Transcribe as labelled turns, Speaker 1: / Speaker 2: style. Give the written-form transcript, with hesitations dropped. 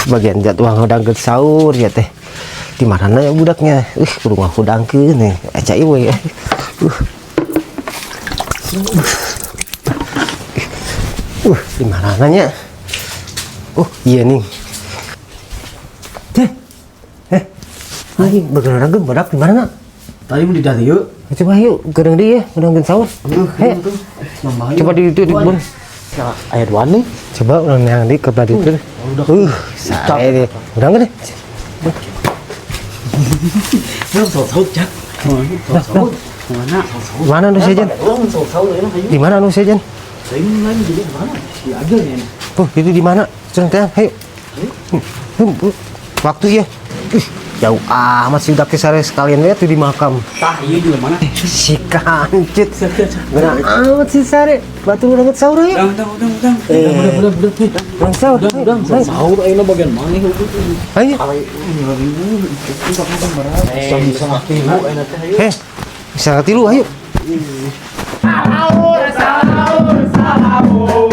Speaker 1: Bagian jadwal ngudangkeun sahur ya teh. Di mana ya budaknya? Kudu ngudangkeun nih. Aca ieu we. Di mana nya? Iya nih. Teh. Begadang badak di mana?
Speaker 2: Tadi mau di dieu.
Speaker 1: Coba yuk, gedang dia, ngudangkeun sahur. Coba di bun.
Speaker 2: Aya duaan nih.
Speaker 1: Coba ulang yang di ke tadi itu. Saya deh. Udah enggak deh?
Speaker 2: Sahur cak. Sahur.
Speaker 1: Mana anu sejen? Di mana anu sejen?
Speaker 2: Saya lagi jadi mana? Di aja nih.
Speaker 1: Itu di mana? Cerita, ayo. Waktu ya. Jauh amat sih udah kesare sekalian lihat tuh di makam.
Speaker 2: Tah, iya juga mana?
Speaker 1: Si kancut. Benar amat sih sare. Batu udah sahur ya.
Speaker 2: Udang.
Speaker 1: Udah sahur.
Speaker 2: Sahur ayeuna bagian mana?
Speaker 1: Ayo.
Speaker 2: Sangat tilu enak teh.
Speaker 1: Sangat tilu ayo.
Speaker 3: Sahur, sahur, sahur.